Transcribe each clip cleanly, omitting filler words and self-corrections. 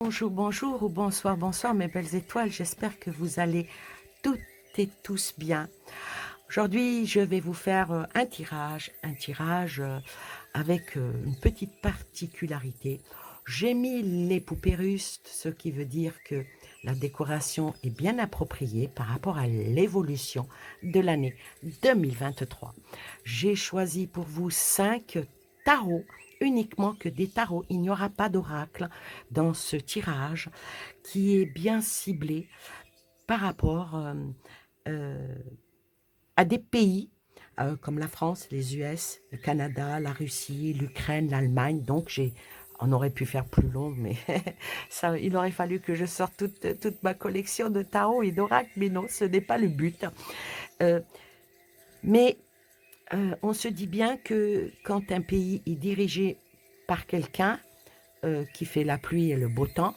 Bonjour, bonjour ou bonsoir, bonsoir mes belles étoiles, j'espère que vous allez toutes et tous bien. Aujourd'hui, je vais vous faire un tirage avec une petite particularité. J'ai mis les poupées russes, ce qui veut dire que la décoration est bien appropriée par rapport à l'évolution de l'année 2023. J'ai choisi pour vous 5 tarots, uniquement que des tarots. Il n'y aura pas d'oracle dans ce tirage qui est bien ciblé par rapport euh, à des pays comme la France, les US, le Canada, la Russie, l'Ukraine, l'Allemagne. Donc, on aurait pu faire plus long, mais ça, il aurait fallu que je sorte toute ma collection de tarots et d'oracles, mais non, ce n'est pas le but. Euh, mais on se dit bien que quand un pays est dirigé par quelqu'un qui fait la pluie et le beau temps,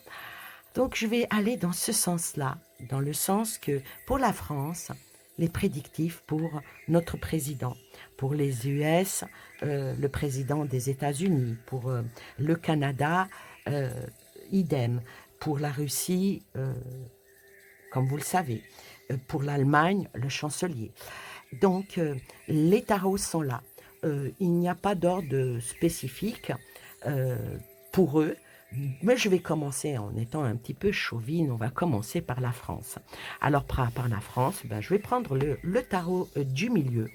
donc je vais aller dans ce sens-là, dans le sens que pour la France, les prédictifs pour notre président, pour les US, le président des États-Unis, pour le Canada, euh, idem, pour la Russie, comme vous le savez, pour l'Allemagne, le chancelier. Donc, les tarots sont là. Il n'y a pas d'ordre spécifique euh, pour eux, mais je vais commencer en étant un petit peu chauvine. On va commencer par la France. Alors, par la France, ben, je vais prendre le tarot du milieu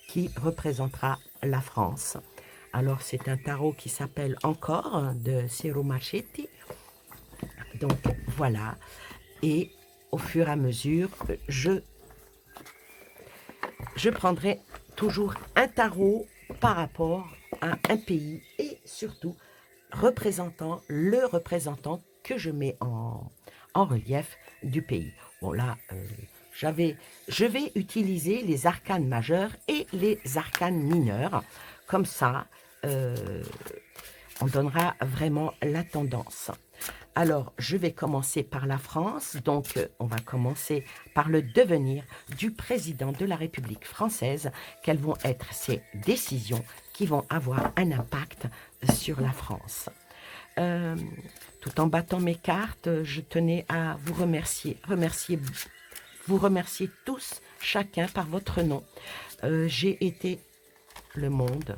qui représentera la France. Alors, c'est un tarot qui s'appelle Encore de Ciro Marchetti. Donc, voilà. Et au fur et à mesure, je prendrai toujours un tarot par rapport à un pays et surtout représentant le représentant que je mets en relief du pays. Bon là, je vais utiliser les arcanes majeurs et les arcanes mineurs. Comme ça, euh, on donnera vraiment la tendance. Alors, je vais commencer par la France. Donc, on va commencer par le devenir du président de la République française. Quelles vont être ses décisions qui vont avoir un impact sur la France. Euh, Tout en battant mes cartes, je tenais à vous vous remercier tous, chacun par votre nom. J'ai été le monde.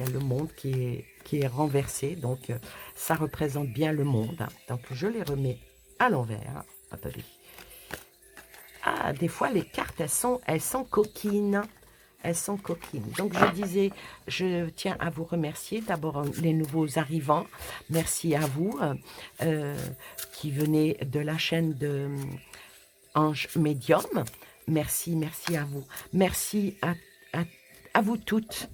Il y a le monde qui est renversé, donc ça représente bien le monde. Donc je les remets à l'envers. Attendez. Ah, des fois les cartes, elles sont coquines. Elles sont coquines. Donc je disais, je tiens à vous remercier d'abord les nouveaux arrivants. Merci à vous euh, qui venez de la chaîne de Ange Médium. Merci, merci à vous. Merci à, à vous toutes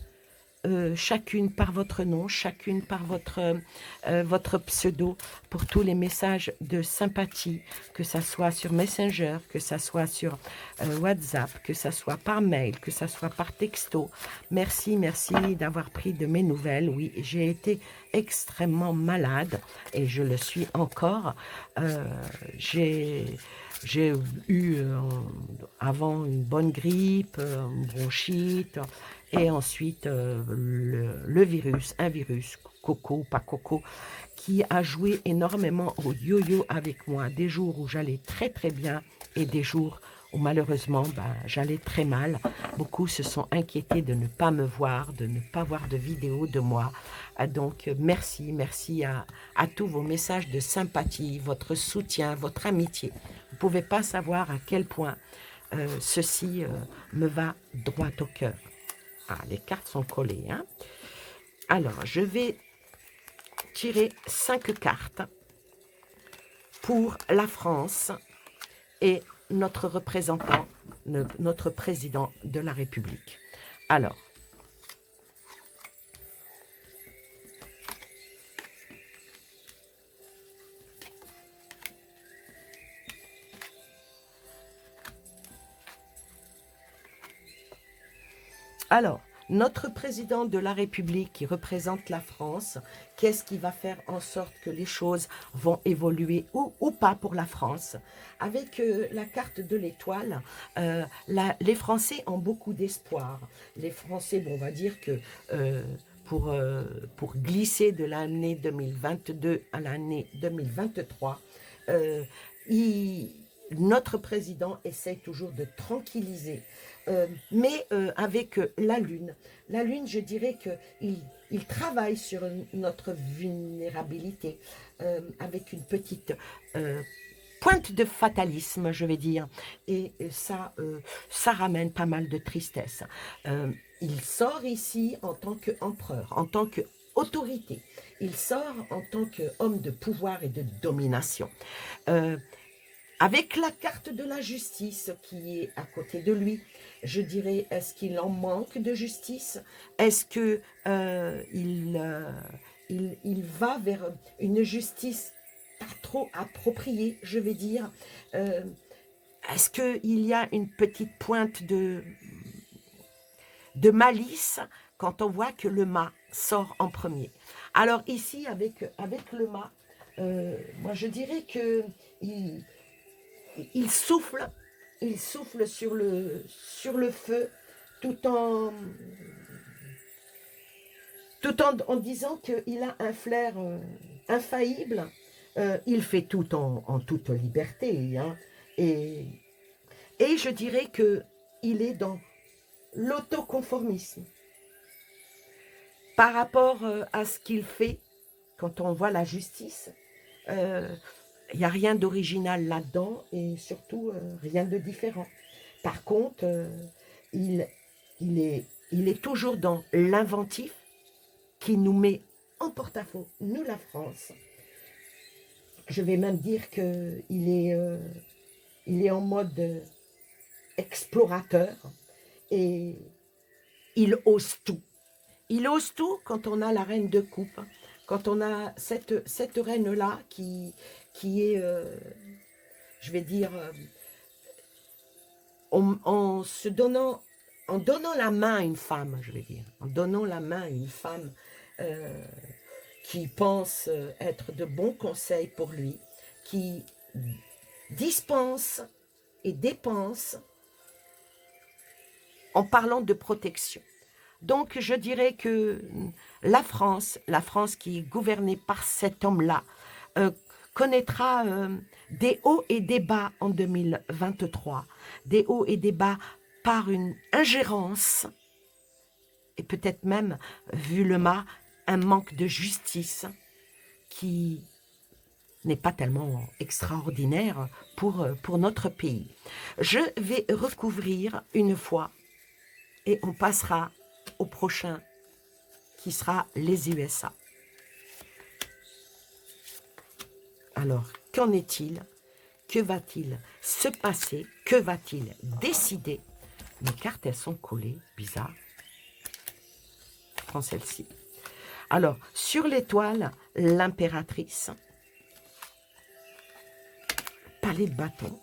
chacune par votre nom, chacune par votre pseudo, pour tous les messages de sympathie, que ça soit sur Messenger, que ça soit sur WhatsApp, que ça soit par mail, que ça soit par texto. Merci, merci d'avoir pris de mes nouvelles. Oui, j'ai été extrêmement malade et je le suis encore. J'ai eu avant une bonne grippe, une bronchite, et ensuite le virus, un virus, coco, pas coco, qui a joué énormément au yo-yo avec moi. Des jours où j'allais très très bien et des jours où malheureusement ben, j'allais très mal. Beaucoup se sont inquiétés de ne pas me voir, de ne pas voir de vidéos de moi. Donc merci, merci à tous vos messages de sympathie, votre soutien, votre amitié. Vous ne pouvez pas savoir à quel point ceci me va droit au cœur. Ah, les cartes sont collées. Hein? Alors, je vais tirer 5 cartes pour la France et notre représentant, notre président de la République. Alors, notre président de la République qui représente la France, qu'est-ce qui va faire en sorte que les choses vont évoluer ou pas pour la France? Avec la carte de l'étoile, les Français ont beaucoup d'espoir. Les Français, bon, on va dire que pour glisser de l'année 2022 à l'année 2023. Euh, Notre président essaie toujours de tranquilliser, mais avec la Lune. La Lune, je dirais qu'il travaille sur notre vulnérabilité, avec une petite pointe de fatalisme, je vais dire, et ça ramène pas mal de tristesse. Il sort ici en tant qu'empereur, en tant qu'autorité. Il sort en tant qu'homme de pouvoir et de domination. Euh, Avec la carte de la justice qui est à côté de lui, je dirais, est-ce qu'il en manque de justice? Est-ce que il va vers une justice pas trop appropriée, je vais dire? Euh, Est-ce qu'il y a une petite pointe de malice quand on voit que le mât sort en premier? Alors ici, avec le mât, moi je dirais que il souffle, il souffle sur le feu tout en disant qu'il a un flair infaillible. Il fait tout en toute liberté, hein, et, et je dirais qu'il est dans l'autoconformisme par rapport à ce qu'il fait quand on voit la justice. Il n'y a rien d'original là-dedans et surtout rien de différent. Par contre, il, il est toujours dans l'inventif qui nous met en porte-à-faux, nous la France. Je vais même dire il est en mode explorateur et il ose tout. Il ose tout quand on a la reine de coupe, quand on a cette reine-là qui est, je vais dire, en donnant la main à une femme, je vais dire, en donnant la main à une femme qui pense être de bons conseils pour lui, qui dispense et dépense en parlant de protection. Donc, je dirais que la France qui est gouvernée par cet homme-là, connaîtra des hauts et des bas en 2023, des hauts et des bas par une ingérence, et peut-être même, vu le mât, un manque de justice qui n'est pas tellement extraordinaire pour notre pays. Je vais recouvrir une fois et on passera au prochain qui sera les USA. Alors, qu'en est-il? Que va-t-il se passer? Que va-t-il décider? Mes cartes, elles sont collées, bizarre. Je prends celle-ci. Alors, sur l'étoile, l'impératrice, palais de bâton,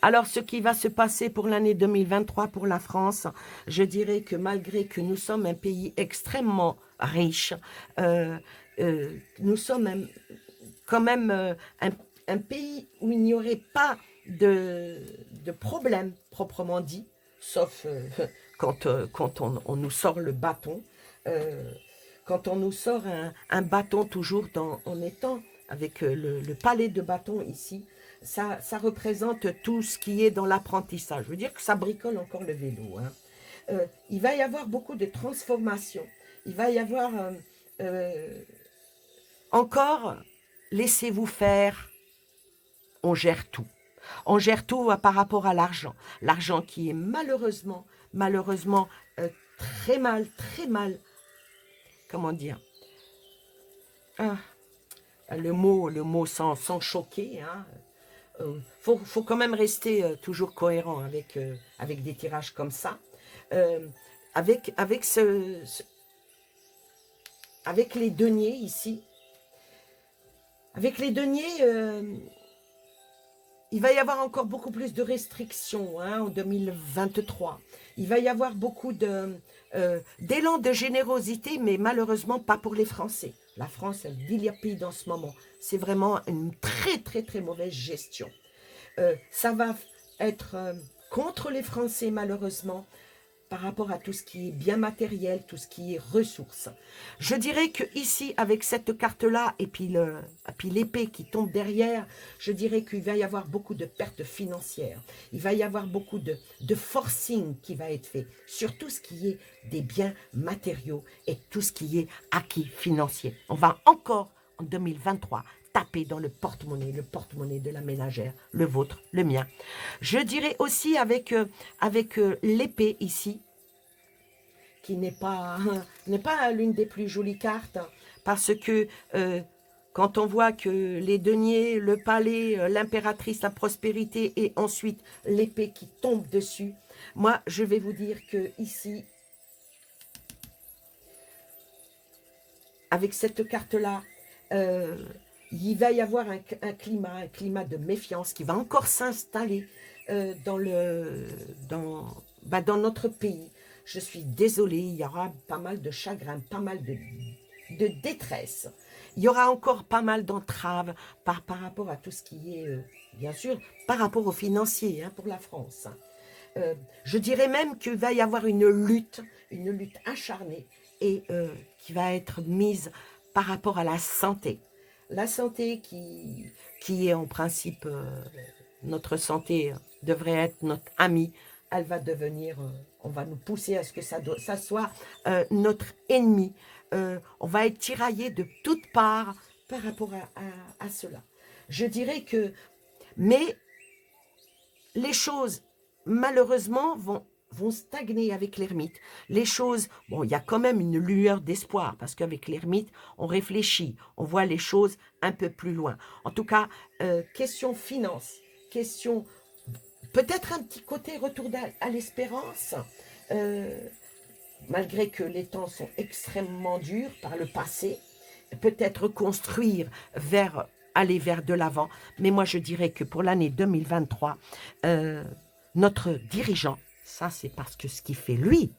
alors, ce qui va se passer pour l'année 2023 pour la France, je dirais que malgré que nous sommes un pays extrêmement riche, nous sommes quand même un pays où il n'y aurait pas de problème proprement dit, sauf quand on nous sort le bâton, quand on nous sort un bâton toujours en étant avec le palais de bâton ici. Ça représente tout ce qui est dans l'apprentissage. Je veux dire que ça bricole encore le vélo. Hein. Il va y avoir beaucoup de transformations. Il va y avoir encore, laissez-vous faire, on gère tout. On gère tout par rapport à l'argent. L'argent qui est malheureusement, très mal, comment dire, le mot sans choquer, hein. Faut quand même rester toujours cohérent avec des tirages comme ça. Avec les deniers ici. Avec les deniers, il va y avoir encore beaucoup plus de restrictions en 2023. Il va y avoir beaucoup d'élan de générosité, mais malheureusement pas pour les Français. La France, elle dilapide en ce moment. C'est vraiment une très mauvaise gestion. Ça va être contre les Français, malheureusement, par rapport à tout ce qui est bien matériel, tout ce qui est ressources. Je dirais que ici, avec cette carte-là, et puis l'épée qui tombe derrière, je dirais qu'il va y avoir beaucoup de pertes financières. Il va y avoir beaucoup de forcing qui va être fait sur tout ce qui est des biens matériaux et tout ce qui est acquis financier. On va encore, en 2023, taper dans le porte-monnaie de la ménagère, le vôtre, le mien. Je dirais aussi avec l'épée ici, qui n'est pas l'une des plus jolies cartes, parce que quand on voit que les deniers, le palais, l'impératrice, la prospérité, et ensuite l'épée qui tombe dessus, moi je vais vous dire que ici, avec cette carte-là, il va y avoir un climat de méfiance qui va encore s'installer dans notre pays. Je suis désolée, il y aura pas mal de chagrin, pas mal de détresse. Il y aura encore pas mal d'entraves par rapport à tout ce qui est, bien sûr, par rapport aux financiers, hein, pour la France. Je dirais même qu'il va y avoir une lutte acharnée et qui va être mise par rapport à la santé. La santé qui est en principe, notre santé devrait être notre amie, elle va devenir, on va nous pousser à ce que ça soit notre ennemi. On va être tiraillé de toutes parts par rapport à cela. Je dirais que, mais les choses, malheureusement, vont stagner avec l'ermite. Les choses, bon, il y a quand même une lueur d'espoir, parce qu'avec l'ermite, on réfléchit, on voit les choses un peu plus loin. En tout cas, question finance, question, peut-être un petit côté retour à l'espérance, malgré que les temps sont extrêmement durs par le passé, peut-être construire aller vers de l'avant. Mais moi, je dirais que pour l'année 2023, notre dirigeant, ça c'est parce que ce qu'il fait lui,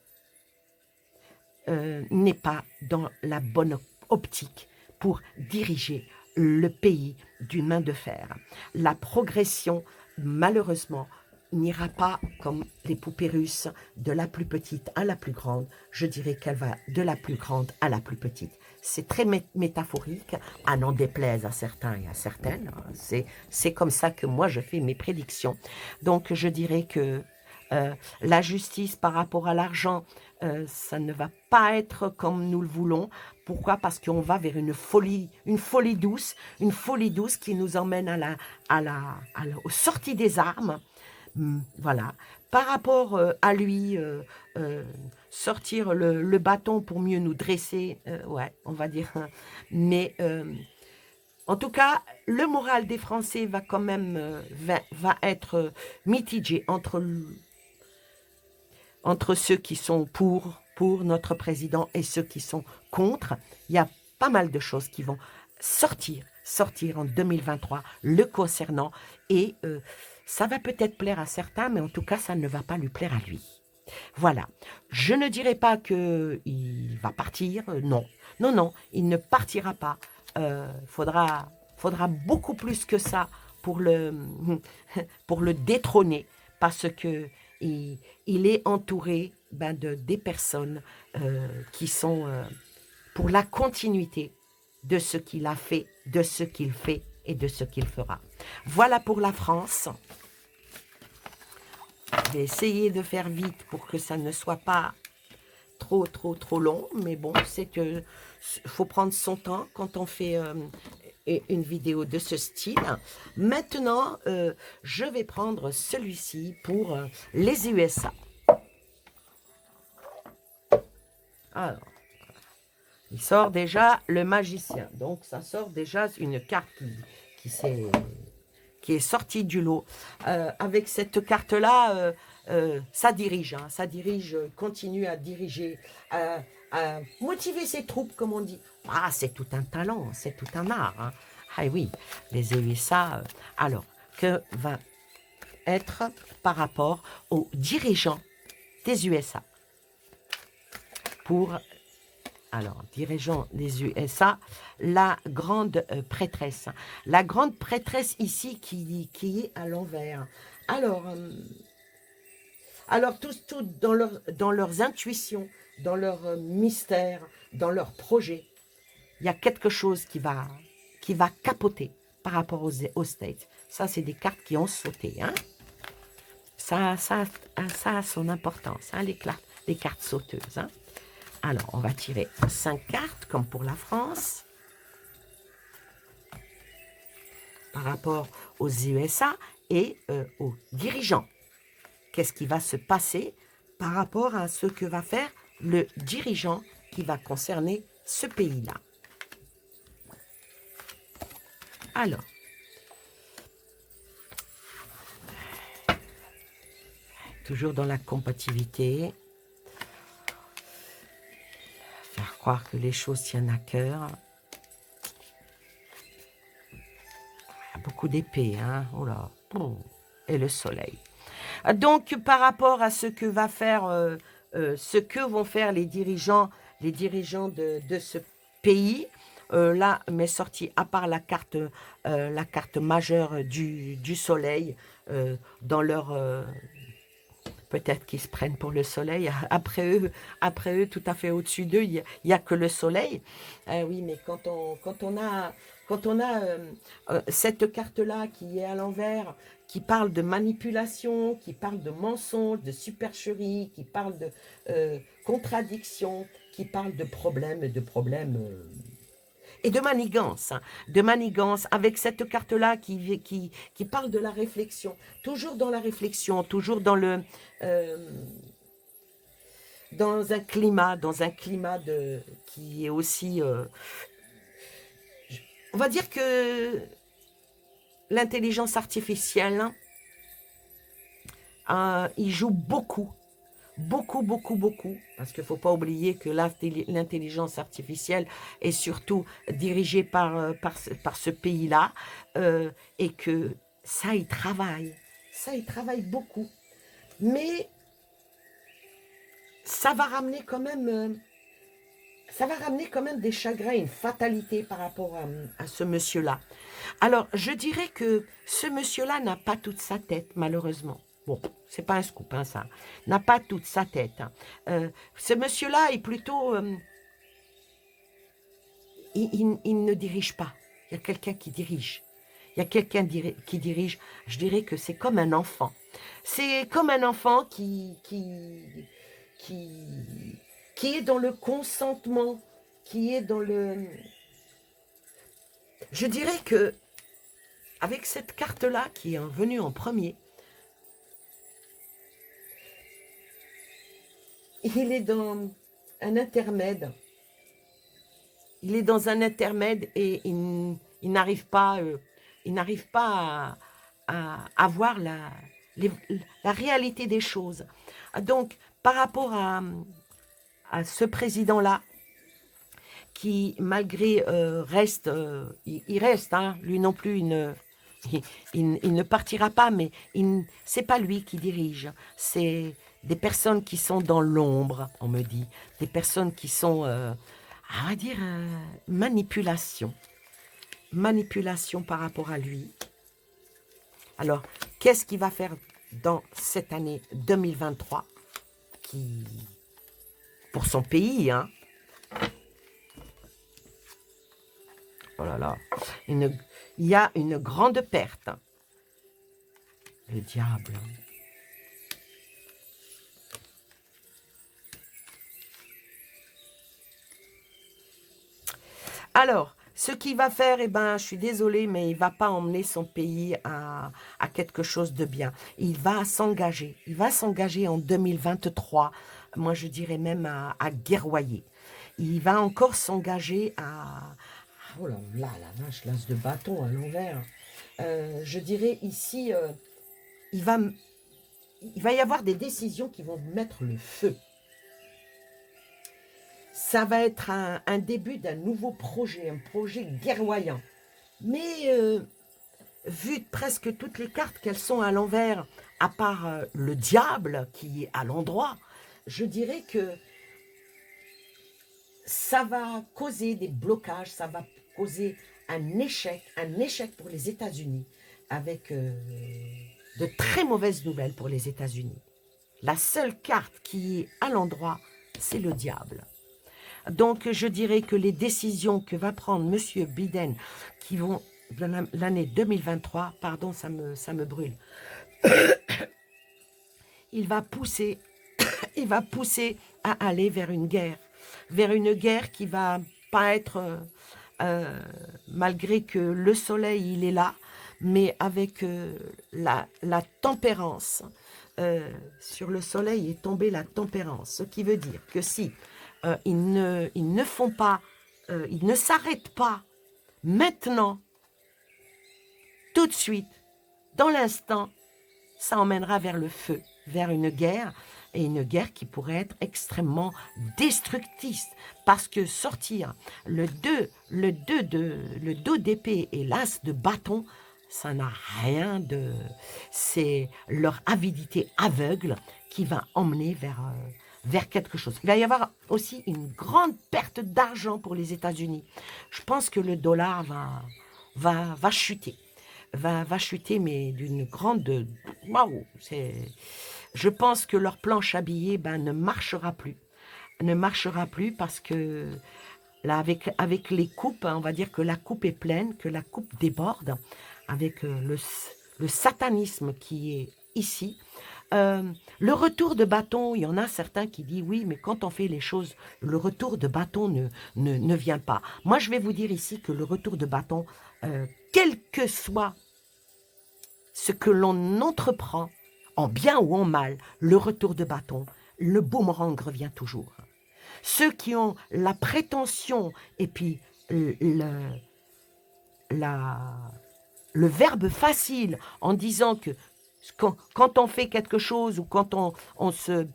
n'est pas dans la bonne optique pour diriger le pays d'une main de fer. La progression, malheureusement, n'ira pas comme les poupées russes, de la plus petite à la plus grande. Je dirais qu'elle va de la plus grande à la plus petite. C'est très métaphorique, à n'en déplaise à certains et à certaines. C'est comme ça que moi je fais mes prédictions. Donc je dirais que la justice par rapport à l'argent, ça ne va pas être comme nous le voulons. Pourquoi? Parce qu'on va vers une folie douce qui nous emmène aux sorties des armes. Voilà. Par rapport à lui, sortir le bâton pour mieux nous dresser, ouais, on va dire. Mais en tout cas, le moral des Français va quand même va être mitigé entre ceux qui sont pour notre président et ceux qui sont contre. Il y a pas mal de choses qui vont sortir en 2023 le concernant, et ça va peut-être plaire à certains, mais en tout cas, ça ne va pas lui plaire à lui. Voilà. Je ne dirais pas qu'il va partir. Non. Non, il ne partira pas. Faudra beaucoup plus que ça pour le détrôner, parce que il est entouré des personnes qui sont pour la continuité de ce qu'il a fait, de ce qu'il fait et de ce qu'il fera. Voilà pour la France. Je vais essayer de faire vite pour que ça ne soit pas trop long, mais bon, c'est que faut prendre son temps quand on fait une vidéo de ce style. Maintenant, je vais prendre celui-ci pour les USA. Alors, il sort déjà le magicien. Donc, ça sort déjà une carte qui est sortie du lot. Avec cette carte-là, ça dirige. Hein, ça dirige, continue à diriger, à motiver ses troupes, comme on dit. Ah, c'est tout un talent, c'est tout un art. Hein. Ah oui, les USA. Alors, que va être par rapport aux dirigeants des USA pour Alors, dirigeant des USA, la grande prêtresse. La grande prêtresse ici qui est à l'envers. Alors, tous dans leurs intuitions, dans leurs mystères, dans leurs projets, il y a quelque chose qui va capoter par rapport aux States. Ça, c'est des cartes qui ont sauté. Hein. Ça a son importance, hein, les cartes sauteuses. Hein. Alors, on va tirer 5 cartes, comme pour la France, par rapport aux USA et aux dirigeants. Qu'est-ce qui va se passer par rapport à ce que va faire le dirigeant qui va concerner ce pays-là? Alors, toujours dans la compatibilité, faire croire que les choses tiennent à cœur. Il y a beaucoup d'épées, hein, oh là, et le soleil. Donc, par rapport à ce que va faire, ce que vont faire les dirigeants de ce pays, là m'est sorti à part la carte majeure du soleil dans leur peut-être qu'ils se prennent pour le soleil. Après eux, tout à fait au-dessus d'eux, il n'y a que le soleil. Oui, mais quand on a cette carte-là qui est à l'envers, qui parle de manipulation, qui parle de mensonge, de supercherie, qui parle de contradiction, qui parle de problèmes et de manigance, hein, avec cette carte-là qui parle de la réflexion, toujours dans la réflexion, toujours dans dans un climat qui est aussi, on va dire que l'intelligence artificielle, il joue beaucoup, parce qu'il ne faut pas oublier que l'intelligence artificielle est surtout dirigée par ce pays-là, et que ça y travaille beaucoup. Mais ça va ramener quand même, des chagrins, une fatalité par rapport à ce monsieur-là. Alors, je dirais que ce monsieur-là n'a pas toute sa tête, malheureusement. Bon, c'est pas un scoop, hein, ça. N'a pas toute sa tête. Hein. Ce monsieur-là est plutôt... il ne dirige pas. Il y a quelqu'un qui dirige. Il y a quelqu'un qui dirige. Je dirais que c'est comme un enfant. C'est comme un enfant qui est dans le consentement, qui est dans le... Je dirais que avec cette carte-là qui est venue en premier, il est dans un intermède. Il est dans un intermède et il n'arrive pas, à voir la réalité des choses. Donc, par rapport à ce président-là, qui malgré reste, il reste, hein, lui non plus, il ne partira pas, mais c'est pas lui qui dirige, c'est des personnes qui sont dans l'ombre, on me dit, des personnes qui sont, on va dire, manipulation par rapport à lui. Alors, qu'est-ce qu'il va faire dans cette année 2023 pour son pays, hein? Oh là là, il y a une grande perte. Le diable. Alors, ce qu'il va faire, eh ben, je suis désolée, mais il ne va pas emmener son pays à quelque chose de bien. Il va s'engager. Il va s'engager en 2023. Moi, je dirais même à guerroyer. Il va encore s'engager à... Oh là là, la vache, l'as de bâton à l'envers. Je dirais ici, il va y avoir des décisions qui vont mettre le feu. Ça va être un début d'un nouveau projet, un projet guerroyant. Mais vu presque toutes les cartes qu'elles sont à l'envers, à part le diable qui est à l'endroit, je dirais que ça va causer des blocages, ça va causer un échec pour les États-Unis, avec de très mauvaises nouvelles pour les États-Unis. La seule carte qui est à l'endroit, c'est le diable. Donc, je dirais que les décisions que va prendre M. Biden, qui vont l'année 2023, pardon, ça me brûle, il va pousser à aller vers une guerre qui va pas être, malgré que le soleil, il est là, mais avec la tempérance. Sur le soleil est tombée la tempérance, ce qui veut dire que si ils ne font pas, ils ne s'arrêtent pas maintenant, tout de suite, dans l'instant, ça emmènera vers le feu, vers une guerre, et une guerre qui pourrait être extrêmement destructrice, parce que sortir le 2 d'épée et l'as de bâton, ça n'a rien de... C'est leur avidité aveugle qui va emmener vers quelque chose. Il va y avoir aussi une grande perte d'argent pour les États-Unis. Je pense que le dollar va chuter. Va chuter, mais d'une grande... Waouh! Je pense que leur planche à billets ne marchera plus. Ne marchera plus parce que là, avec les coupes, on va dire que la coupe est pleine, que la coupe déborde, avec le satanisme qui est ici. Le retour de bâton, il y en a certains qui disent oui, mais quand on fait les choses, le retour de bâton ne vient pas. Moi, je vais vous dire ici que le retour de bâton, quel que soit ce que l'on entreprend, en bien ou en mal, le retour de bâton, le boomerang revient toujours. Ceux qui ont la prétention et puis le verbe facile en disant que quand on fait quelque chose ou quand on se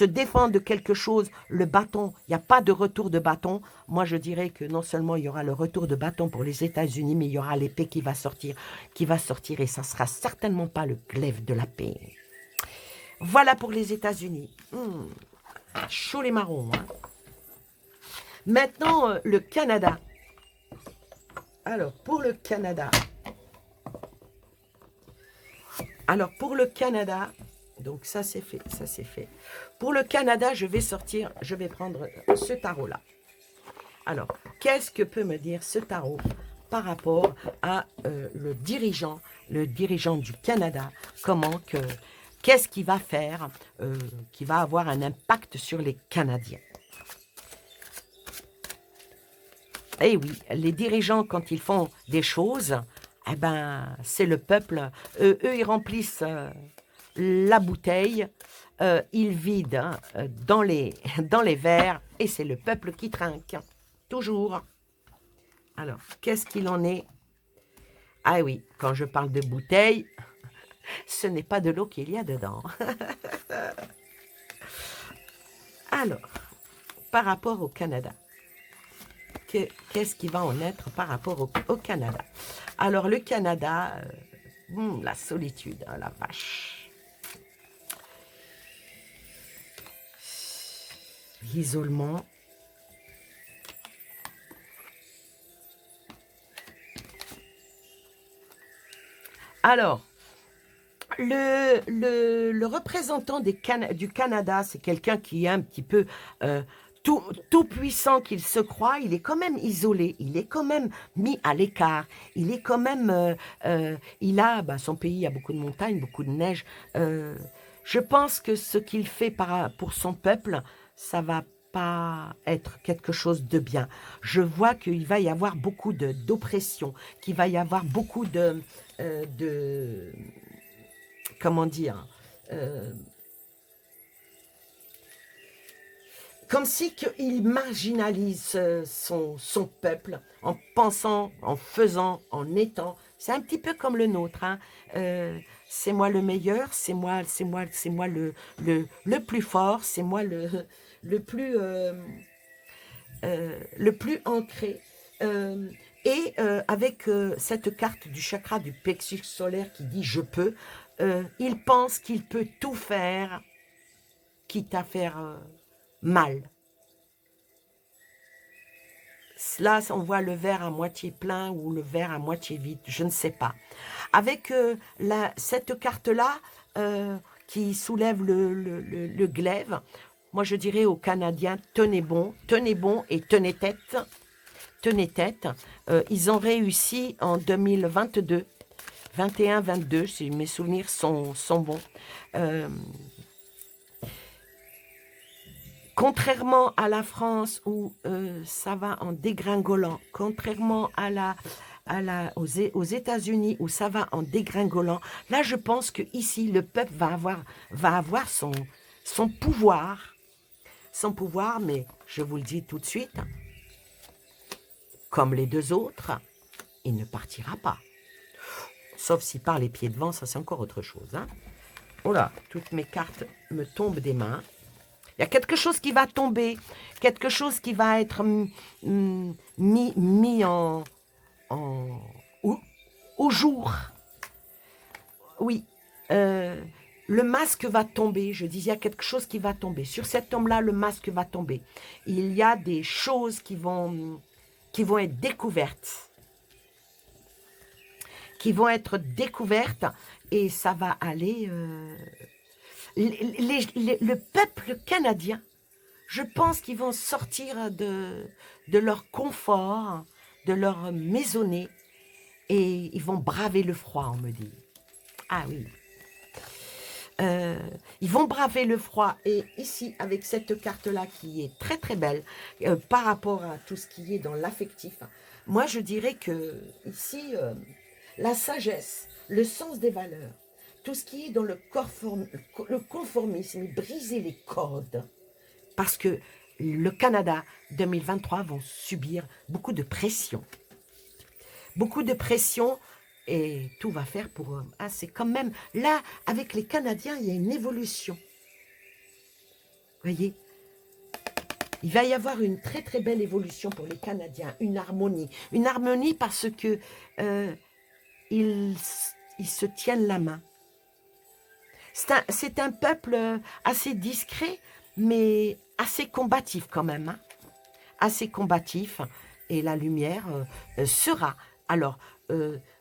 défend de quelque chose, le bâton, il n'y a pas de retour de bâton. Moi, je dirais que non seulement il y aura le retour de bâton pour les États-Unis, mais il y aura l'épée qui va sortir et ça ne sera certainement pas le glaive de la paix. Voilà pour les États-Unis. Chaud les marrons. Hein. Maintenant, le Canada. Alors, pour le Canada. Donc ça c'est fait. Pour le Canada, je vais prendre ce tarot-là. Alors, qu'est-ce que peut me dire ce tarot par rapport à le dirigeant du Canada? Qu'est-ce qu'il va faire qui va avoir un impact sur les Canadiens? Eh oui, les dirigeants, quand ils font des choses, eh ben, c'est le peuple. Eux, ils remplissent la bouteille, ils vident dans les verres, et c'est le peuple qui trinque. Toujours. Alors, qu'est-ce qu'il en est? Ah oui, quand je parle de bouteille, ce n'est pas de l'eau qu'il y a dedans. Alors, par rapport au Canada, qu'est-ce qui va en être par rapport au Canada? Alors, le Canada, la solitude, hein, la vache. L'isolement. Alors, le représentant du Canada, c'est quelqu'un qui est un petit peu tout puissant qu'il se croit. Il est quand même isolé, il est quand même mis à l'écart. Il est quand même, son pays a beaucoup de montagnes, beaucoup de neige. Je pense que ce qu'il fait pour son peuple, ça va pas être quelque chose de bien. Je vois qu'il va y avoir beaucoup d'oppression, qu'il va y avoir beaucoup comment dire, comme si il marginalise son peuple en pensant, en faisant, en étant. C'est un petit peu comme le nôtre. Hein. C'est moi le meilleur, c'est moi le plus fort, c'est moi le plus ancré. Avec cette carte du chakra du plexus solaire qui dit « je peux », il pense qu'il peut tout faire, quitte à faire mal. Là, on voit le verre à moitié plein ou le verre à moitié vide, je ne sais pas. Avec cette carte-là, qui soulève le glaive, moi je dirais aux Canadiens, tenez bon et tenez tête. Tenez tête. Ils ont réussi en 2022, 21-22, si mes souvenirs sont bons. Contrairement à la France où ça va en dégringolant, contrairement aux États-Unis où ça va en dégringolant, là je pense que ici le peuple va avoir son pouvoir, mais je vous le dis tout de suite, comme les deux autres, il ne partira pas. Sauf s'il part les pieds devant, ça c'est encore autre chose. Hein. Oh là, toutes mes cartes me tombent des mains. Il y a quelque chose qui va tomber, quelque chose qui va être mis au jour. Oui, le masque va tomber. Je disais, il y a quelque chose qui va tomber. Sur cet homme-là, le masque va tomber. Il y a des choses qui vont être découvertes. Et ça va aller... le peuple canadien, je pense qu'ils vont sortir de leur confort, de leur maisonnée, et ils vont braver le froid, on me dit. Ah oui. Ils vont braver le froid, et ici, avec cette carte-là qui est très très belle, par rapport à tout ce qui est dans l'affectif, moi je dirais que ici, la sagesse, le sens des valeurs, tout ce qui est dans le conformisme, briser les codes, parce que le Canada 2023 vont subir beaucoup de pression. Et tout va faire pour... Ah, c'est quand même... Là, avec les Canadiens, il y a une évolution. Vous voyez? Il va y avoir une très très belle évolution pour les Canadiens, une harmonie. Une harmonie parce que ils se tiennent la main. C'est un peuple assez discret, mais assez combatif quand même. Hein? Assez combatif. Et la lumière sera... Alors,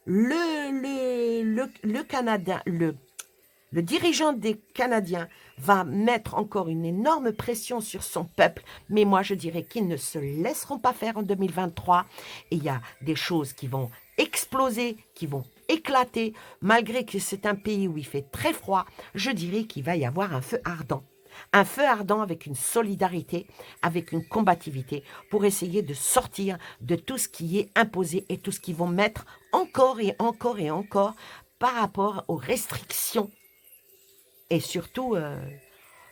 le Canada, le dirigeant des Canadiens va mettre encore une énorme pression sur son peuple, mais moi je dirais qu'ils ne se laisseront pas faire en 2023. Et il y a des choses qui vont exploser, qui vont éclater, malgré que c'est un pays où il fait très froid, je dirais qu'il va y avoir un feu ardent. Un feu ardent avec une solidarité, avec une combativité, pour essayer de sortir de tout ce qui est imposé et tout ce qu'ils vont mettre encore et encore et encore par rapport aux restrictions. Et surtout,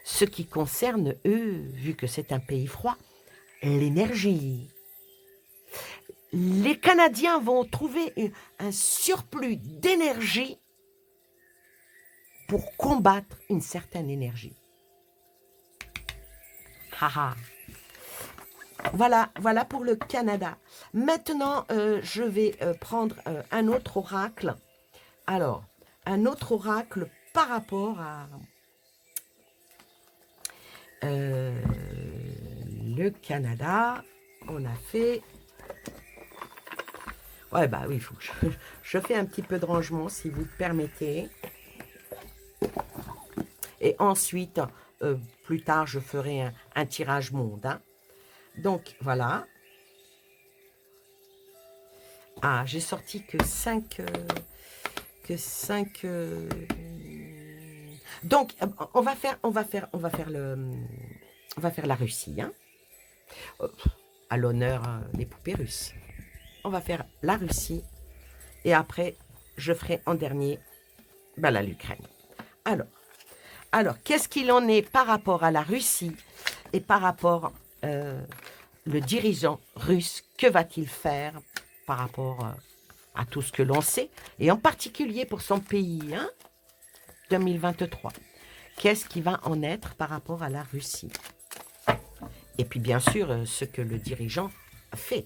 ce qui concerne eux, vu que c'est un pays froid, l'énergie. Les Canadiens vont trouver un surplus d'énergie pour combattre une certaine énergie. Haha. Voilà pour le Canada. Maintenant, je vais prendre un autre oracle. Alors, un autre oracle par rapport à le Canada. On a fait... Ouais, bah oui, il faut que je fais un petit peu de rangement, si vous permettez. Et ensuite, plus tard, je ferai un tirage monde. Hein. Donc, voilà. Ah, j'ai sorti que 5... Donc, on va faire la Russie. Hein. À l'honneur des poupées russes. On va faire la Russie. Et après, je ferai en dernier l'Ukraine. Alors, qu'est-ce qu'il en est par rapport à la Russie et par rapport le dirigeant russe, que va-t-il faire par rapport à tout ce que l'on sait, et en particulier pour son pays, hein, 2023. Qu'est-ce qui va en être par rapport à la Russie? Et puis bien sûr, ce que le dirigeant fait.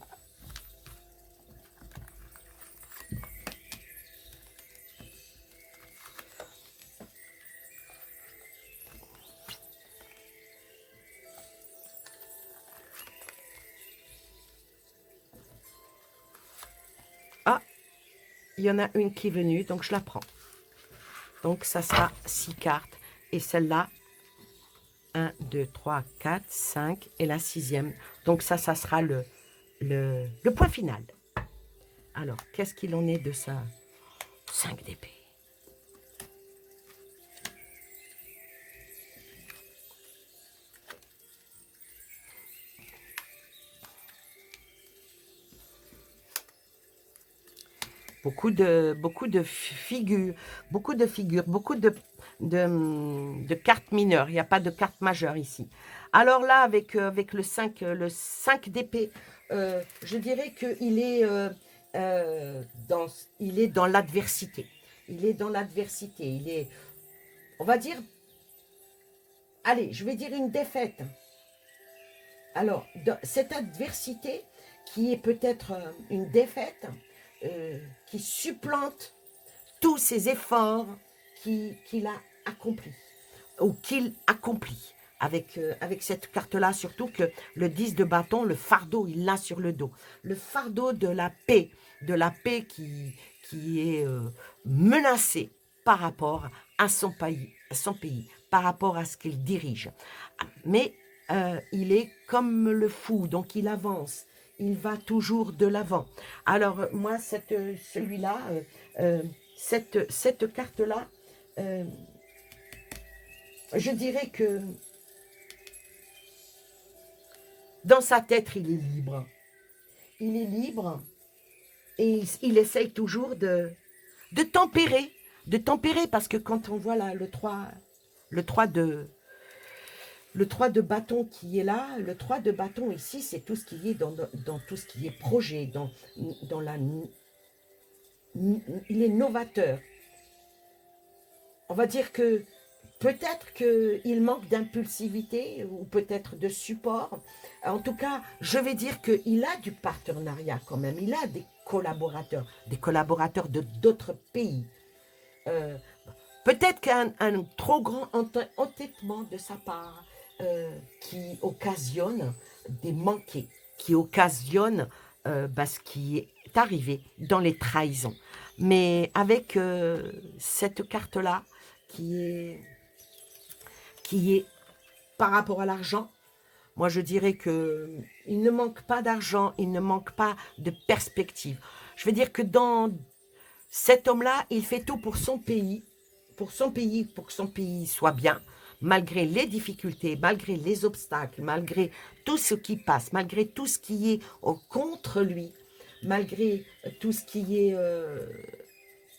il y en a une qui est venue, donc je la prends. Donc, ça sera 6 cartes. Et celle-là, 1, 2, 3, 4, 5 et la 6e. Donc, ça sera le point final. Alors, qu'est-ce qu'il en est de ça? 5 d'épée. Beaucoup de figures, beaucoup de cartes mineures. Il n'y a pas de carte majeure ici. Alors là, avec le 5 d'épée, je dirais qu'il est, il est dans l'adversité. Il est dans l'adversité. Il est, on va dire, allez, je vais dire une défaite. Alors, cette adversité qui est peut-être une défaite, qui supplante tous ces efforts qu'il a accomplis, ou qu'il accomplit. Avec cette carte-là, surtout que le 10 de bâton, le fardeau, il l'a sur le dos. Le fardeau de la paix qui est menacé par rapport à son pays, par rapport à ce qu'il dirige. Mais il est comme le fou, donc il avance. Il va toujours de l'avant. Alors, moi, celui-là, cette carte-là, je dirais que dans sa tête, il est libre. Il est libre et il essaye toujours de tempérer, parce que quand on voit là, le 3 de bâton qui est là, le 3 de bâton ici, c'est tout ce qui est dans tout ce qui est projet, il est novateur. On va dire que peut-être qu'il manque d'impulsivité ou peut-être de support. En tout cas, je vais dire qu'il a du partenariat quand même. Il a des collaborateurs de d'autres pays. Peut-être qu'un trop grand entêtement de sa part qui occasionne des manqués, qui occasionne ce qui est arrivé dans les trahisons. Mais avec cette carte-là, qui est par rapport à l'argent, moi je dirais que il ne manque pas d'argent, il ne manque pas de perspective. Je veux dire que dans cet homme-là, il fait tout pour son pays, pour que son pays soit bien, malgré les difficultés, malgré les obstacles, malgré tout ce qui passe, malgré tout ce qui est contre lui, malgré tout ce qui est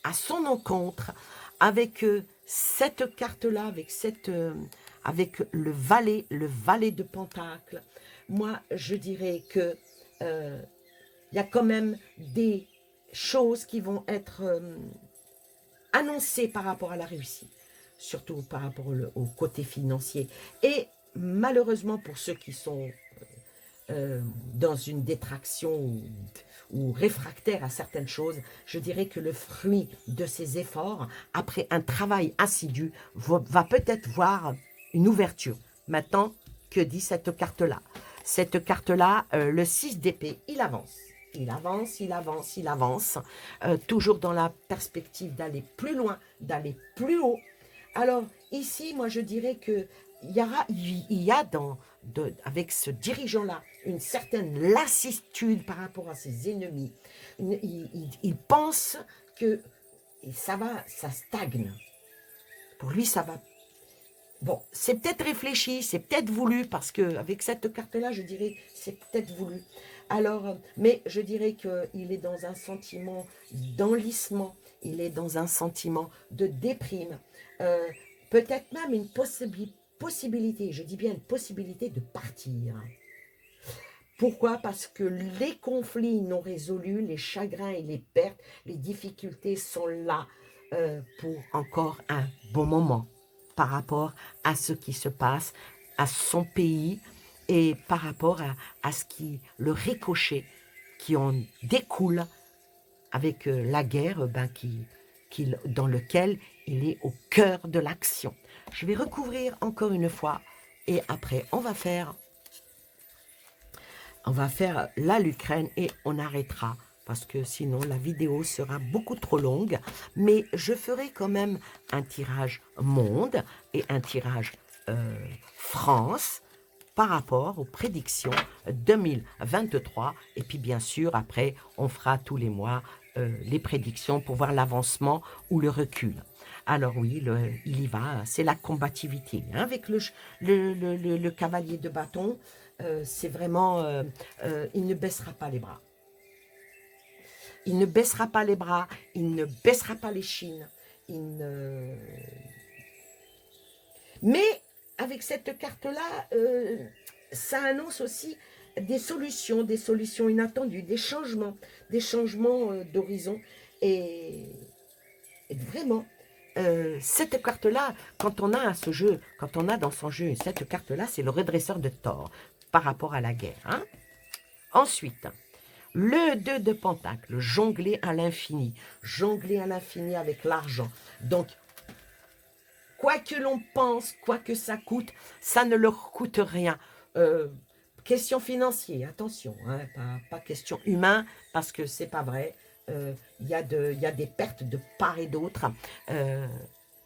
à son encontre, avec cette carte-là, avec le valet de Pentacle. Moi, je dirais que il y a quand même des choses qui vont être annoncées par rapport à la réussite, surtout par rapport au côté financier. Et malheureusement, pour ceux qui sont dans une détraction ou réfractaire à certaines choses, je dirais que le fruit de ces efforts, après un travail assidu, va peut-être voir une ouverture. Maintenant, que dit cette carte-là? Cette carte-là, le 6 d'épée, il avance. Il avance, il avance, il avance, toujours dans la perspective d'aller plus loin, d'aller plus haut. Alors, ici, moi, je dirais que il y a avec ce dirigeant-là une certaine lassitude par rapport à ses ennemis. Il pense que ça stagne. Pour lui, ça va. Bon, c'est peut-être réfléchi, c'est peut-être voulu, parce qu'avec cette carte-là, je dirais c'est peut-être voulu. Alors, mais je dirais qu'il est dans un sentiment d'enlissement, il est dans un sentiment de déprime, peut-être même une possibilité, je dis bien une possibilité de partir. Pourquoi? Parce que les conflits non résolus, les chagrins et les pertes, les difficultés sont là pour encore un bon moment par rapport à ce qui se passe, à son pays et par rapport à ce qui, le ricochet qui en découle avec la guerre dans lequel il est au cœur de l'action. Je vais recouvrir encore une fois et après on va faire là l'Ukraine et on arrêtera parce que sinon la vidéo sera beaucoup trop longue, mais je ferai quand même un tirage monde et un tirage France par rapport aux prédictions 2023, et puis bien sûr après on fera tous les mois les prédictions pour voir l'avancement ou le recul. Alors oui, il y va, c'est la combativité. Hein, avec le cavalier de bâton, c'est vraiment, il ne baissera pas les bras. Il ne baissera pas les bras, il ne baissera pas les chines. Mais avec cette carte-là, ça annonce aussi des solutions inattendues, des changements d'horizon. Et vraiment, cette carte-là, quand on a ce jeu, quand on a dans son jeu cette carte-là, c'est le redresseur de tort par rapport à la guerre. Hein. Ensuite, le 2 de Pentacle, jongler à l'infini avec l'argent. Donc, quoi que l'on pense, quoi que ça coûte, ça ne leur coûte rien. Question financière, attention, hein, pas question humain, parce que c'est pas vrai. Il y a des pertes de part et d'autre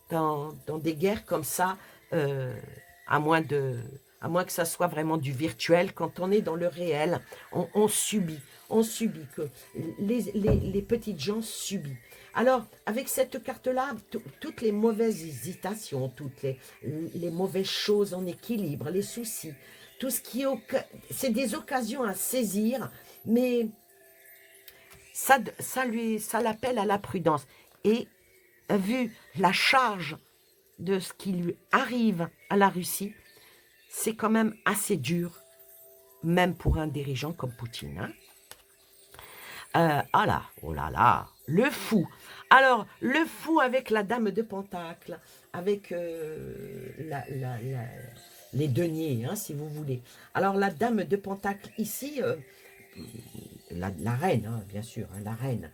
dans des guerres comme ça, à moins que ça soit vraiment du virtuel. Quand on est dans le réel, on subit, que les petites gens subissent. Alors, avec cette carte-là, toutes les mauvaises hésitations, toutes les mauvaises choses en équilibre, les soucis, tout ce qui est... C'est des occasions à saisir, mais ça l'appelle à la prudence. Et vu la charge de ce qui lui arrive à la Russie, c'est quand même assez dur, même pour un dirigeant comme Poutine. Hein. Oh là là, le fou. Alors, le fou avec la dame de Pentacle, avec les deniers, hein, si vous voulez. Alors, la dame de Pentacle ici, la reine, hein, bien sûr, hein, la reine.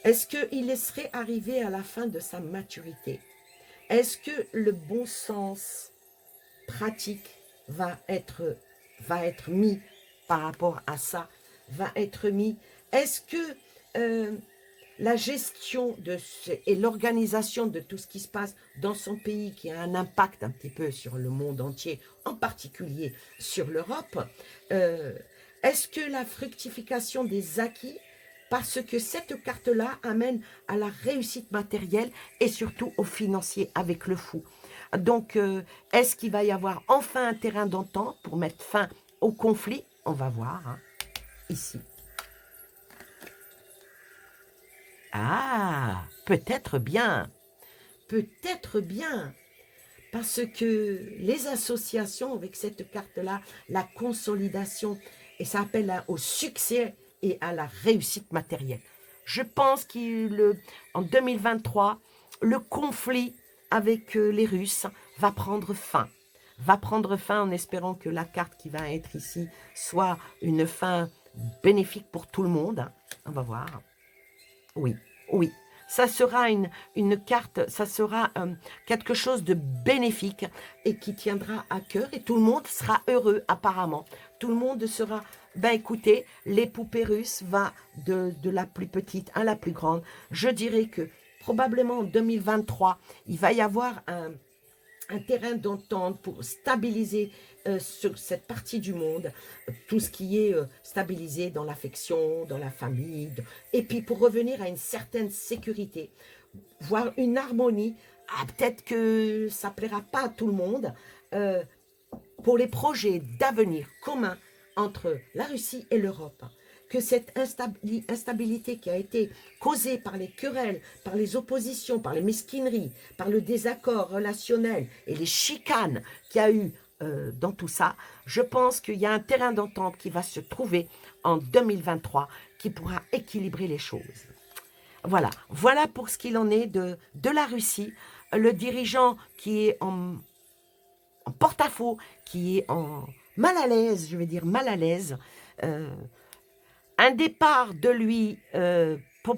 Est-ce qu'il serait arrivé à la fin de sa maturité? Est-ce que le bon sens pratique va être mis par rapport à ça, va être mis? Est-ce que la gestion et l'organisation de tout ce qui se passe dans son pays, qui a un impact un petit peu sur le monde entier, en particulier sur l'Europe, est-ce que la fructification des acquis, parce que cette carte-là amène à la réussite matérielle et surtout au financier avec le fou. Donc, est-ce qu'il va y avoir enfin un terrain d'entente pour mettre fin au conflit? On va voir, hein, ici. Ah, peut-être bien, parce que les associations avec cette carte-là, la consolidation, et ça appelle au succès et à la réussite matérielle. Je pense qu'en 2023, le conflit avec les Russes va prendre fin. En espérant que la carte qui va être ici soit une fin bénéfique pour tout le monde. On va voir. Oui, oui. Ça sera une carte, ça sera quelque chose de bénéfique et qui tiendra à cœur et tout le monde sera heureux apparemment. Tout le monde sera, ben écoutez, les poupées russes vont de la plus petite à la plus grande. Je dirais que probablement en 2023, il va y avoir un terrain d'entente pour stabiliser sur cette partie du monde, tout ce qui est stabilisé dans l'affection, dans la famille, et puis pour revenir à une certaine sécurité, voire une harmonie. Ah, peut-être que ça ne plaira pas à tout le monde, pour les projets d'avenir communs entre la Russie et l'Europe, que cette instabilité qui a été causée par les querelles, par les oppositions, par les mesquineries, par le désaccord relationnel et les chicanes qu'il y a eu dans tout ça, je pense qu'il y a un terrain d'entente qui va se trouver en 2023 qui pourra équilibrer les choses. Voilà pour ce qu'il en est de la Russie, le dirigeant qui est en porte-à-faux, qui est mal à l'aise, je vais dire mal à l'aise, un départ de lui,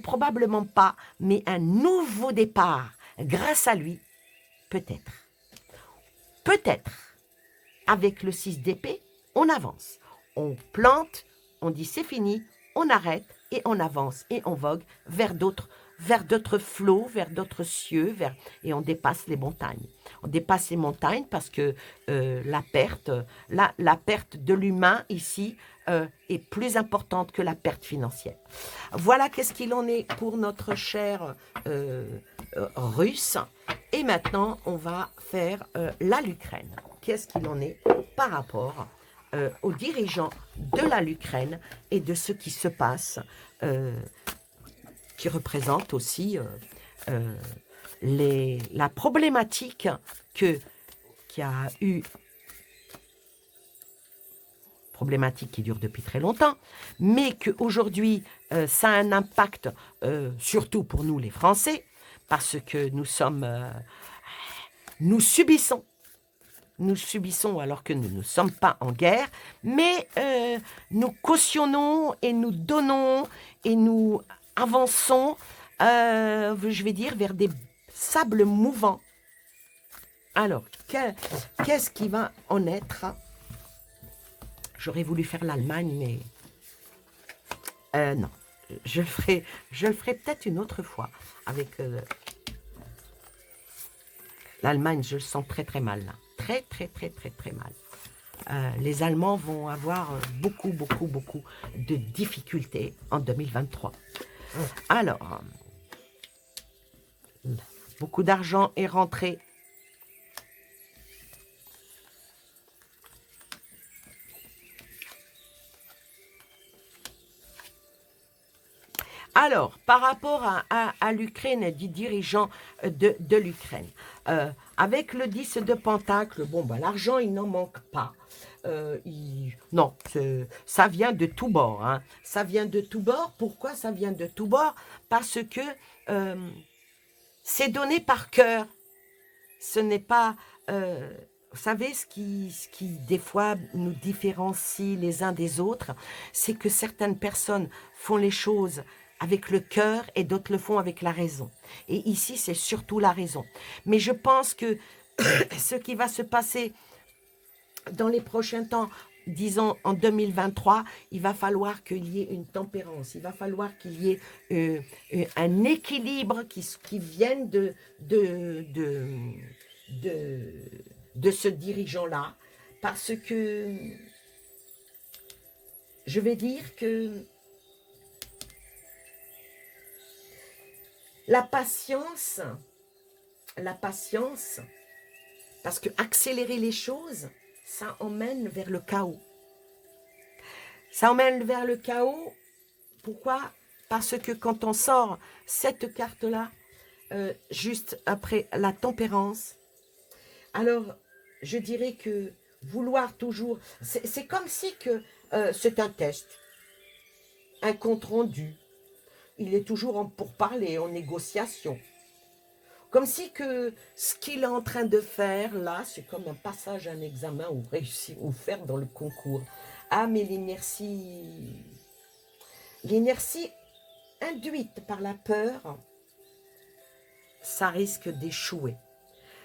probablement pas, mais un nouveau départ grâce à lui, peut-être. Peut-être, avec le 6 d'épée, on avance. On plante, on dit c'est fini, on arrête et on avance et on vogue vers d'autres flots, vers d'autres cieux, et on dépasse les montagnes. On dépasse les montagnes parce que la perte de l'humain ici est plus importante que la perte financière. Voilà qu'est-ce qu'il en est pour notre cher Russe. Et maintenant, on va faire l'Ukraine. Qu'est-ce qu'il en est par rapport aux dirigeants de l'Ukraine et de ce qui se passe, qui représente aussi la problématique qui a eu, problématique qui dure depuis très longtemps, mais qu'aujourd'hui, ça a un impact, surtout pour nous les Français, parce que nous subissons alors que nous ne sommes pas en guerre, mais nous cautionnons et nous donnons et nous avançons, je vais dire, vers des sables mouvants. Alors, qu'est-ce qui va en être? J'aurais voulu faire l'Allemagne, mais non. Je le ferai peut-être une autre fois avec l'Allemagne. Je le sens très très mal là. Très très très très très mal. Les Allemands vont avoir beaucoup de difficultés en 2023. Alors, beaucoup d'argent est rentré. Alors, par rapport à l'Ukraine, du dirigeant de l'Ukraine, avec le 10 de Pentacle, bon, ben, l'argent, il n'en manque pas. Non, ça vient de tous bords. Hein. Ça vient de tous bords. Pourquoi ça vient de tous bords? Parce que c'est donné par cœur. Ce n'est pas... vous savez, ce qui, des fois, nous différencie les uns des autres, c'est que certaines personnes font les choses avec le cœur et d'autres le font avec la raison. Et ici, c'est surtout la raison. Mais je pense que ce qui va se passer dans les prochains temps, disons en 2023, il va falloir qu'il y ait une tempérance, il va falloir qu'il y ait un équilibre qui vienne de ce dirigeant-là, parce que je vais dire que la patience, parce que accélérer les choses, ça emmène vers le chaos. Ça emmène vers le chaos. Pourquoi? Parce que quand on sort cette carte-là, juste après la tempérance, alors je dirais que vouloir toujours... C'est comme si que c'est un test, un compte-rendu. Il est toujours en pourparlers, en négociation. Comme si que ce qu'il est en train de faire, là, c'est comme un passage à un examen ou réussir ou faire dans le concours. Ah, mais l'inertie induite par la peur, ça risque d'échouer.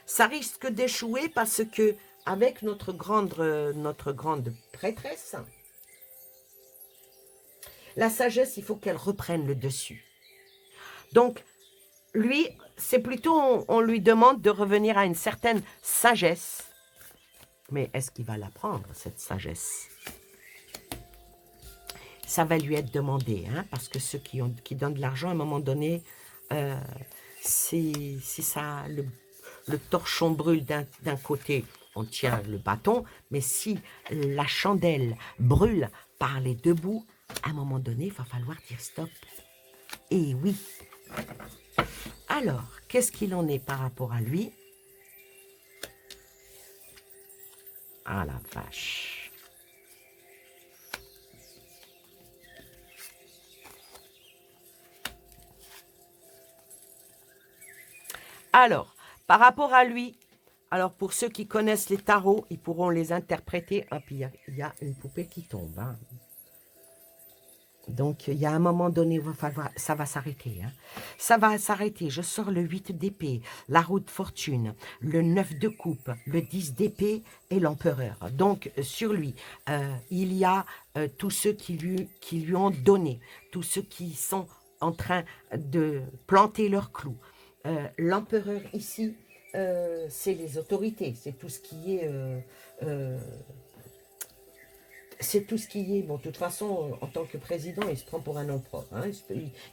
Ça risque d'échouer parce que, avec notre grande prêtresse, la sagesse, il faut qu'elle reprenne le dessus. Donc, lui, c'est plutôt, on lui demande de revenir à une certaine sagesse. Mais est-ce qu'il va l'apprendre, cette sagesse? Ça va lui être demandé, hein, parce que ceux qui donnent de l'argent, à un moment donné, si ça, le torchon brûle d'un côté, on tient le bâton, mais si la chandelle brûle par les deux bouts, à un moment donné, il va falloir dire stop. Et oui. Alors, qu'est-ce qu'il en est par rapport à lui? Ah la vache. Alors, par rapport à lui, alors pour ceux qui connaissent les tarots, ils pourront les interpréter. Ah, puis il y a une poupée qui tombe. Hein. Donc, il y a un moment donné où ça va s'arrêter. Hein. Ça va s'arrêter. Je sors le 8 d'épée, la roue de fortune, le 9 de coupe, le 10 d'épée et l'empereur. Donc, sur lui, il y a tous ceux qui lui ont donné, tous ceux qui sont en train de planter leurs clous. L'empereur ici, c'est les autorités, c'est tout ce qui est euh, c'est tout ce qui est. Bon, de toute façon, en tant que président, il se prend pour un empereur. Hein.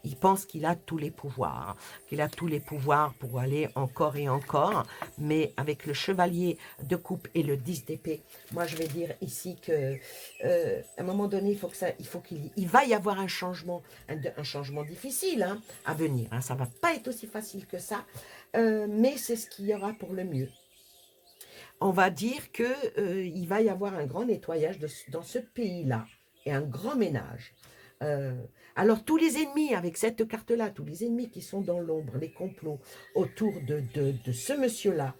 Il pense qu'il a tous les pouvoirs. Hein, qu'il a tous les pouvoirs pour aller encore et encore. Mais avec le chevalier de coupe et le 10 d'épée, moi, je vais dire ici que à un moment donné, il va y avoir un changement difficile hein, à venir. Hein. Ça ne va pas être aussi facile que ça. Mais c'est ce qu'il y aura pour le mieux. On va dire qu'il va y avoir un grand nettoyage dans ce pays-là et un grand ménage. Alors tous les ennemis avec cette carte-là, tous les ennemis qui sont dans l'ombre, les complots autour de ce monsieur-là,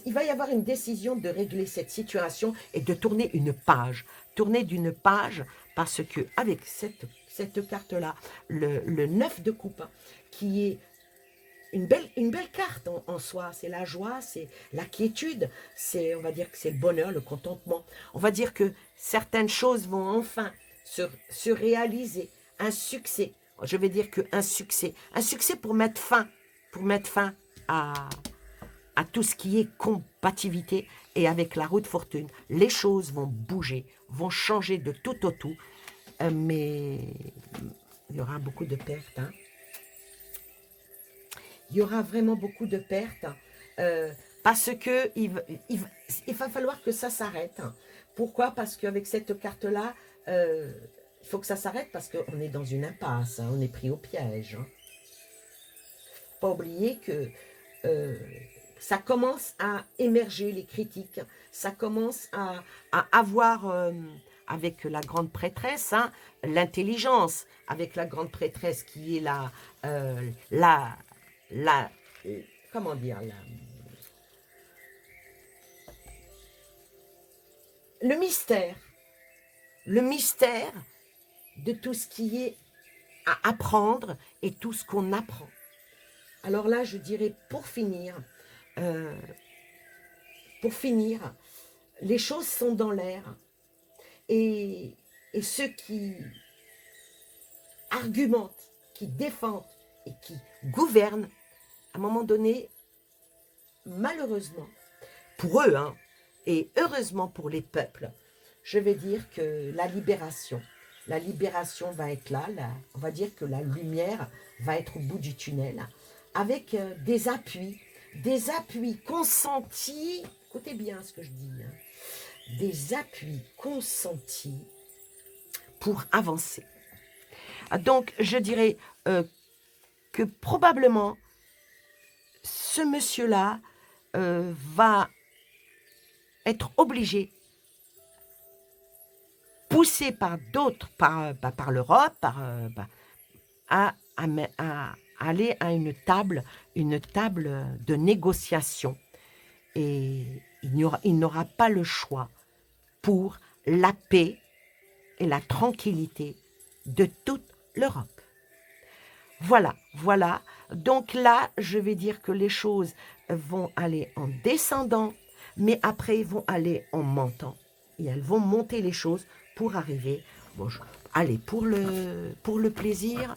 il va y avoir une décision de régler cette situation et de tourner une page. Tourner d'une page parce que avec cette carte-là, le 9 de coupe, qui est une belle carte en soi, c'est la joie, c'est la quiétude, on va dire que c'est le bonheur, le contentement. On va dire que certaines choses vont enfin se réaliser, un succès. Je vais dire qu'un succès pour mettre fin à, à tout ce qui est combativité. Et avec la roue de fortune, les choses vont bouger, vont changer de tout au tout, mais il y aura beaucoup de pertes, hein. Il y aura vraiment beaucoup de pertes parce que il va falloir que ça s'arrête. Pourquoi? Parce qu'avec cette carte-là, il faut que ça s'arrête parce qu'on est dans une impasse, hein, on est pris au piège. Hein. Pas oublier que ça commence à émerger les critiques, ça commence à avoir, avec la grande prêtresse, hein, l'intelligence, avec la grande prêtresse qui est la comment dire, le mystère de tout ce qui est à apprendre et tout ce qu'on apprend. Alors là, je dirais pour finir, les choses sont dans l'air et ceux qui argumentent, qui défendent et qui gouvernent, à un moment donné, malheureusement, pour eux, hein, et heureusement pour les peuples, je vais dire que la libération va être là, on va dire que la lumière va être au bout du tunnel, avec des appuis consentis, écoutez bien ce que je dis, hein, des appuis consentis pour avancer. Donc, je dirais que probablement, ce monsieur-là va être obligé, poussé par d'autres, par l'Europe, à aller à une table de négociation. Et il n'aura pas le choix pour la paix et la tranquillité de toute l'Europe. Voilà, voilà. Donc là, je vais dire que les choses vont aller en descendant, mais après, ils vont aller en montant. Et elles vont monter les choses pour arriver. Bon, allez, pour le plaisir,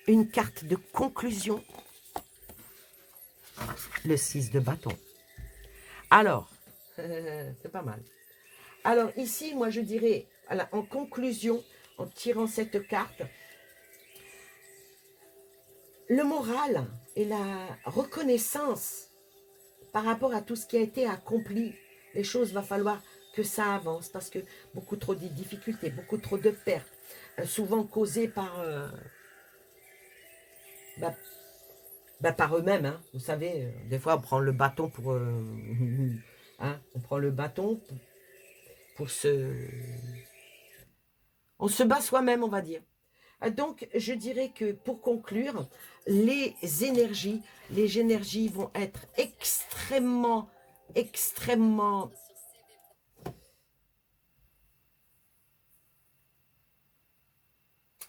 une carte de conclusion. Le 6 de bâton. Alors, c'est pas mal. Alors ici, moi je dirais, en conclusion, en tirant cette carte, le moral et la reconnaissance par rapport à tout ce qui a été accompli, les choses, va falloir que ça avance parce que beaucoup trop de difficultés, beaucoup trop de pertes, souvent causées par, par eux-mêmes. Hein. Vous savez, des fois on prend le bâton pour... hein, on prend le bâton pour se... On se bat soi-même, on va dire. Donc, je dirais que pour conclure, les énergies vont être extrêmement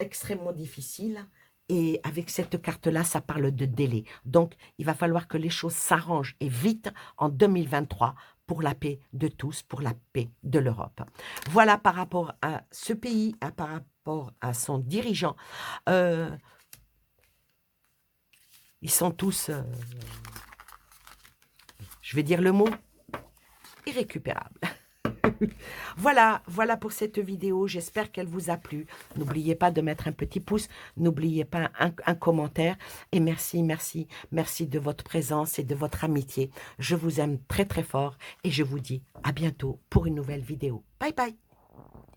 extrêmement difficile. Et avec cette carte-là, ça parle de délai. Donc, il va falloir que les choses s'arrangent et vite en 2023 pour la paix de tous, pour la paix de l'Europe. Voilà par rapport à ce pays, par rapport à son dirigeant. Ils sont tous, je vais dire le mot, irrécupérables. Voilà pour cette vidéo. J'espère qu'elle vous a plu. N'oubliez pas de mettre un petit pouce. N'oubliez pas un commentaire. Et merci de votre présence et de votre amitié. Je vous aime très très fort et je vous dis à bientôt pour une nouvelle vidéo. Bye bye.